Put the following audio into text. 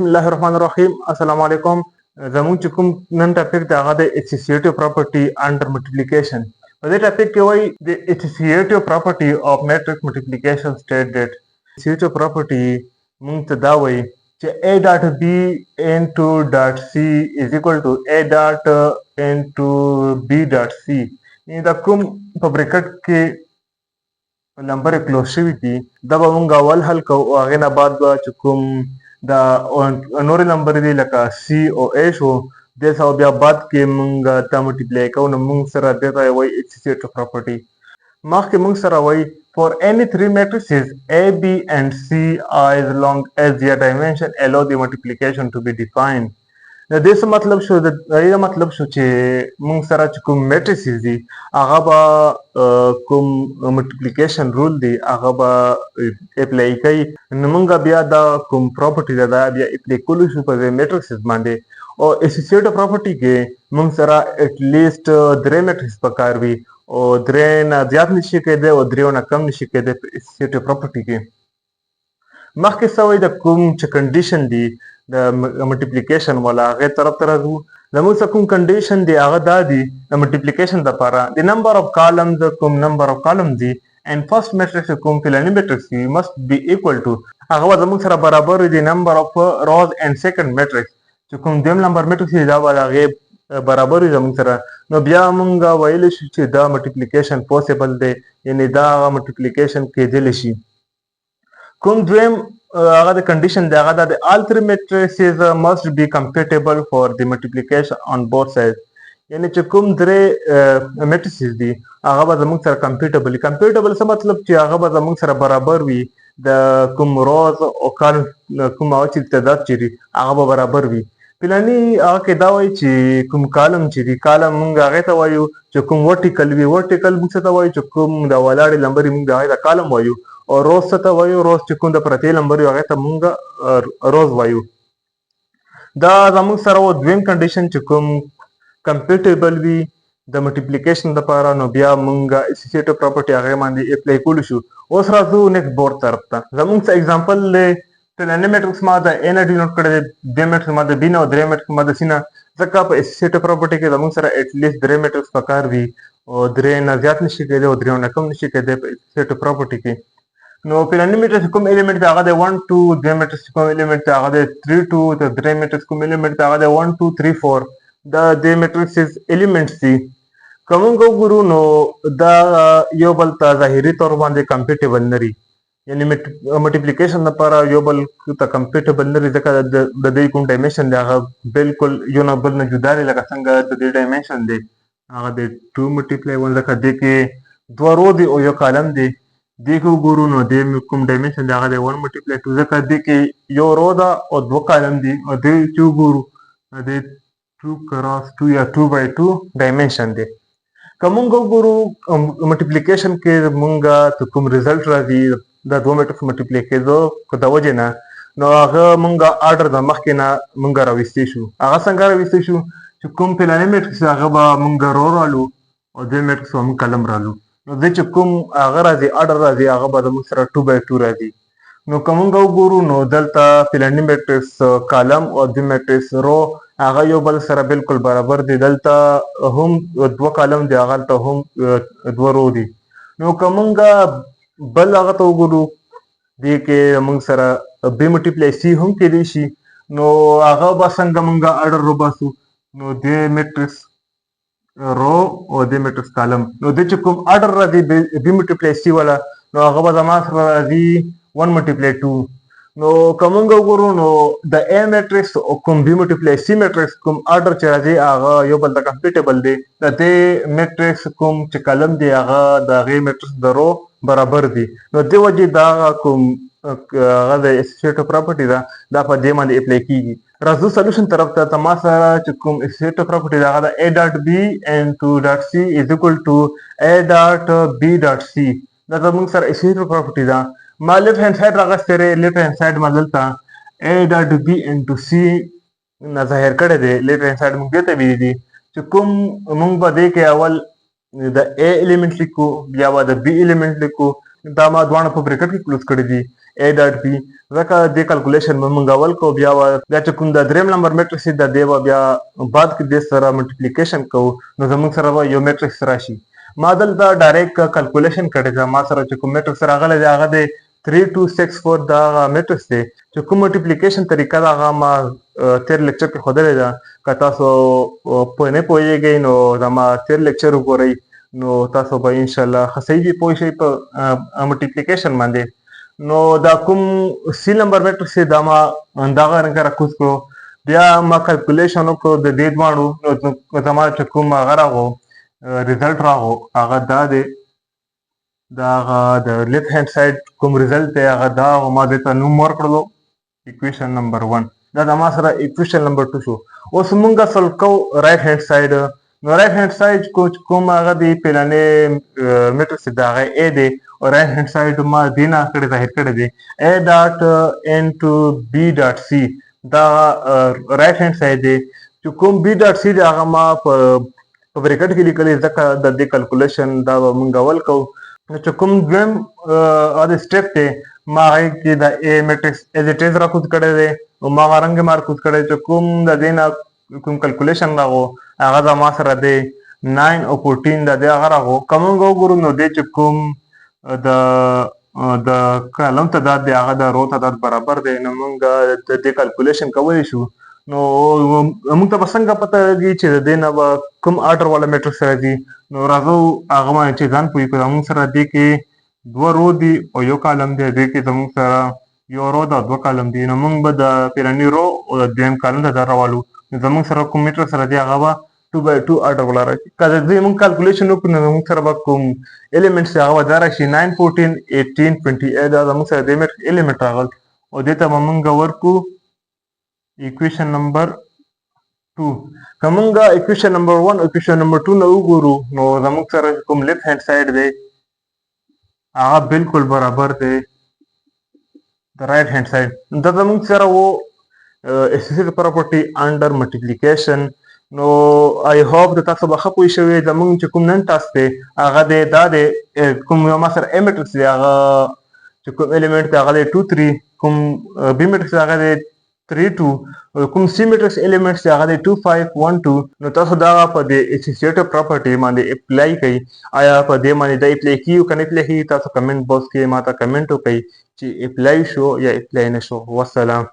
بسم الله الرحمن الرحیم. السلام علیکم. زموږ چې کوم نن ټاپک دی هغه د associative property under multiplication. په دې ټاپک کې وایي د associative property of matrix multiplication state that associative property موږ ته دا وایي چې a dot b into dot c is equal to a dot into b dot c. یعنې دا کوم په بریکټ کې نمبر کلوز شوي دي دا به موږ اول حل کوو او هغې نه بعد به چې کوم دا نورې نمبر دي لکه سی او ا شو دې سره بیا بعد کې موږ دا ملټیپلای کوو نو موږ سره دې ته وایي associative property. مخکې موږ سره وایي for any three matrices a b and c are as long as their dimension allow the multiplication to be defined. د دې څه مطلب شو چې موږ سره چې کوم میټریسز دي هغه به کوم ملټیپلیکیشن رول دی هغه به اپلای کوي نو موږ بیا دا کوم پراپرټي ده دا بیا اپلای کولی شو په دې میټریسز باندې. او اسوسییټیو پراپرټي کې موږ سره اټلیسټ درې میټریکس پکار وي او درې نه زیات نشي کېدی او درېو نه کم نشي کېدی په اسوسییټیو پراپرټي کې. مخکې څه وایي د کوم چې کنډیشن دی د ملټیپلیکیشن والا هغې طرف ته راځو. زموږ څه کوم کنډیشن دی هغه دا دی د ملټیپلیکیشن دپاره د نمبر آف کالمز کوم نمبر آف کالمز دی and first matrix کوم فلاني matrix وي must be equal to هغه به زموږ سره برابر وي د نمبر آف روز and second matrix چې کوم دویم نمبر matrix دی دا به د هغې برابر وي زموږ سره. نو بیا موږ ویلی شو چې دا ملټیپلیکیشن پوسیبل دی یعنې دا ملټیپلیکیشن کېدلی شي. کوم دویم هغه د کنډیشن دی هغه دا د all three matrices must be compatible for the multiplication on both sides. یعنې چې کوم درې میټریسز دي هغه به زموږ سره کمپیټبل څه مطلب چې هغه به زموږ سره برابر وي د کوم روز او کالم کوم هغه چې تعداد چې دي هغه به برابر وي. فلاني هغه کې دا وایي چې کوم کالم چې دي کالم موږ هغې ته وایو چې کوم ورټیکل وي ورټیکل موږ څه ته وایو چې کوم د ولاړې لمبرې موږ د هغې ته کالم وایو او روز څه ته وایو روز چې کوم د پرتې لمبر وي هغې ته موږ روز وایو. دا زموږ سره و دویم کنډیشن چې کوم کمپیټیبل وي د ملټیپلیکیشن دپاره نو بیا موږ اسوسییټیو پراپرټي هغې باندې اپلای کولی شو. اوس راځو نیکسټ بورډ طرف ته. زموږ څه اګزامپل دی فلاني میټرکس ما د ا نه ډینوټ کړی دی دویم میټرکس ما د بي نه او دریم میټرکس ما د سی نه ځکه په اسوسییټیو پراپرټي کې زموږ سره اټلیسټ درې میټرکس پکار وي او درې نه زیات نشي کېدی او درېو نه کم نشي کېدی په اسوسییټیو پراپرټي کې. نو فلاني میټرکس کوم ایلیمنټ دی هغه دی 1 2 دویم میټرکس کوم ایلیمنټ دی هغه دی 3 2 د دریم میټرکس کوم ایلیمنټ دی هغه دی 1 2 3 4 دا د میټرکسز ایلیمنټس دي. که موږ وګورو نو دا یو بل ته ظاهري طور باندې کمپیټیبل نه دي یعنې ملټیپلیکیشن لپاره یو بل ته کمپیټیبل نه دي ځکه د دوی کوم ډایمنشن دی هغه بالکل یو نه بل نه جدا دی لکه څنګه د دې ډایمنشن دی هغه د 2 ملټیپلای 1 ځکه دې کې دوه رو دی او یو کالم دی. دې کې وګورو نو دې کوم ډایمنشن دی هغه دی 1 ملټیپلای 2 ځکه دې کې یو رو ده او دوه کالم دي او دې چې وګورو دې 2 کراس 2 یا 2 بای 2 ډایمنشن دی. که موږ وګورو ملټیپلیکیشن کې موږ ته کوم ریزلټ راځي د دوه میټرکس ملټیپلای کېدو د وجې نه نو هغه موږ آرډر د مخکې نه موږ راویستی شو. هغه څنګه راویستی شو چې کوم فلاني میټرکس هغه به موږ رو رالو او دویم میټرکس به موږ کلم رالو نو دې چې کوم هغه راځي آرډر راځي هغه به زموږ سره 2 بای 2 راځي. نو که موږ وګورو نو دلته فلاني میټرکس کالم او دویم میټرکس رو هغه یو بل سره بالکل برابر دي. دلته هم دوه کالم دي هغه ته هم دوه رو دي. نو که موږ بل هغه ته وګورو دې کې موږ سره بي ملټیپلای سی هم کېدی شي نو هغه به څنګه موږ آرډر وباسو نو دې میټرکس رو او دې میټرکس کالم نو دې چې کوم آرډر راځي بي ملټیپلای سی والا نو هغه به زما سره راځي 1 ملټیپلای 2. نو که موږ وګورو نو د ا میټرکس او کوم بي ملټیپلای سی میټرکس کوم آرډر چې راځي هغه یو بل ته کمپیټیبل دی. د دې میټرکس کوم چې کالم دی هغه د هغې میټرکس د رو برابر دي. نو دې وجې دا کوم هغه د اسوسییټیو پراپرټي ده دا په دې باندې اپلای کېږي. راځو سلوشن طرف ته. ما سره چې کوم اسوسییټیو پراپرټي ده هغه د a ډاټ بي انټو ډاټ سی از اکول ټو a ډاټ بي ډاټ سی. دا زموږ سره اسوسییټیو پراپرټي ده. ما لیفټ هینډ سایډ راغستی دی لیفټ هینډ سایډ ما دلته a ډاټ بي انټو سی نه ظاهر کړی دی. لیفټ هینډ سایډ موږ دې ته ویلي دي چې کوم موږ به دې کې اول د a ایلیمنټ لیکو بیا به د b ایلیمنټ لیکو دا ما دواړه په بریکټ کې کلوز کړي دي A.B ځکه دې کلکولیشن به موږ اول کو بیا چې کوم د دریم نمبر میټرکس دی د دې به بیا بعد کې دې سره ملټیپلیکیشن کوو نو زموږ سره به یو میټرکس راشي. ما دلته ډایرکټ کلکولیشن کړی ده. ما سره چې کوم میټرکس راغلی دی هغه د 3264 دا میټرکس دی چې کوم ملټیپلیکیشن طریقه ده هغه ما تیر لیکچر کې ښودلې ده. که تاسو په نه پوهیږئ نو زما تیر لیکچر وګورئ نو تاسو به انشاءالله ښه صحیح دي پوه شئ په ملټیپلیکیشن باندې. نو دا کوم سی نمبر میټرکس دی دا ما دغه رنګه راکوز کړو. بیا ما کلکولیشن وکړو د دې دواړو نو زما چې کوم هغه راغو ریزلټ راغو هغه دا دی. دا هغه د لیفت هینډ سایډ کوم ریزلټ دی هغه دا ما دې ته نوم ورکړلو اکویشن نمبر 1. دا زما سره اکویشن نمبر 2 شو. اوس مونږ سولو کوو رایټ هینډ سایډ. نو رایټ هینډ سایډ کوم هغه دی پیلنې میټرکس دی هغه A دی او رایټ هینډ سایډ ما دې نه کړی ظاهر کړی دی A ډاټ انټو B ډاټ C. دا رایټ هینډ سایډ دی. چې کوم B ډاټ C دی هغه ما په بریکټ کې لیکلی ځکه د دې کلکولیشن دا به مونږ اول کوو. چې کوم دویم سټیپ دی ما هغې کې د A میټرکس ایز اټ ایز راکوز کړی دی او ما هغه رنګ مارکوز کړی چې کوم د دې نه کوم کلکولیشن راغو هغه زما سره دی 9 او 14 د دې هغه راغو. که مونږ وګورو نو دې چې کوم د کالم تعداد دی هغه د رو تعداد برابر دی نو مونږ د دې کلکولیشن کولی شو. نو موږ ته به څنګه پته لګي چې د دې نه به کوم آرډر والا میټرکس راځي. نو راځو هغه باندې چې ځان پوه کړو. زموږ سره دې کې 2 رو دي او یو کالم دی. دې کې زموږ سره یو رو ده او 2 کالم دي. نو موږ به د پیرني رو او د دویم کالم ته راوالو. نو زموږ سره کوم میټرکس راځي هغه به 2/2 آرډر والا راشي. که د دې موږ کلکولیشن وکړو نو موږ سره به کوم ایلیمنټس هغه به دا راشي 9 14 18 28. دا زموږ سره د میټرکس ایلیمنټ راغل او دې ته به موږ ورکو equation number 2. که مونږ equation number 1 او equation number 2 نه وګورو نو زموږ سره کوم لیفت هینډ سایډ دی هغه بالکل برابر دی د رایټ هینډ سایډ. دا زموږ سره و associative property under multiplication. نو آی هوپ د تاسو به ښه پوه شوي. زموږ چې کوم نن ټاسک دی هغه دی دا دی کوم ما سره A میټرکس دی هغه چې کوم ایلیمنټ دی هغه دی 2 3. کوم B میټرکس دی هغه دی 3 2. کوم C میټرکس ایلیمنټس دی هغه دی 2 5 1 2. نو تاسو دا په دې associative property باندې اپلای کړئ. آیا په دې باندې دا اپلای کیږي که نه اپلای کیږي تاسو کمنټ باکس کې ما ته کمنټ وکړئ چې اپلای شو یا اپلای نه شو. والسلام.